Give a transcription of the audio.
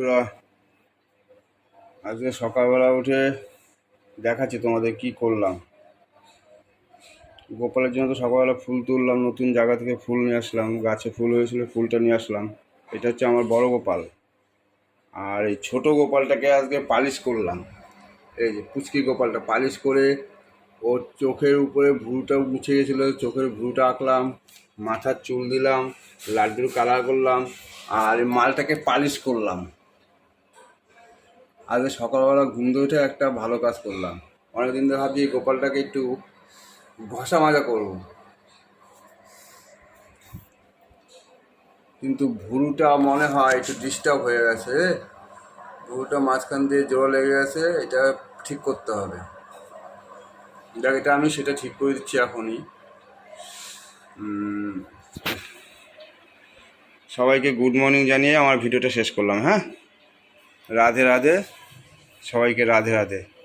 রা- আজকে সকালবেলা উঠে দেখাচ্ছি তোমাদের কি করলাম। গোপালের জন্য তো সকালবেলা ফুল তুললাম, নতুন জায়গা থেকে ফুল নিয়ে আসলাম, গাছে ফুল হয়েছিল ফুলটা নিয়ে আসলাম। এটা হচ্ছে আমার বড় গোপাল। আর এই ছোট গোপালটাকে আজকে পালিশ করলাম। এই যে পুচকি গোপালটা পালিশ করে ওর চোখের উপরে ভ্রুটা মুছে গেছিলো, চোখের ভ্রুটা আঁকলাম, মাথার চুল দিলাম, লাড্ডুর কালার করলাম, আর এই মালটাকে পালিশ করলাম। আজকে সকালবেলা ঘুম থেকে উঠে একটা ভালো কাজ করলাম। অনেকদিন ধরে ভাবছি এই গোপালটাকে একটু ঘষা মাজা করবো, কিন্তু ভুরুটা মনে হয় একটু ডিস্টার্ব হয়ে গেছে। ভুরুটা মাঝখান দিয়ে জোড়া লেগে গেছে, এটা ঠিক করতে হবে। দেখ, এটা আমি সেটা ঠিক করে দিচ্ছি এখনই। সবাইকে গুড মর্নিং জানিয়ে আমার ভিডিওটা শেষ করলাম। হ্যাঁ, রাধে রাধে, সবাইকে রাধে রাধে।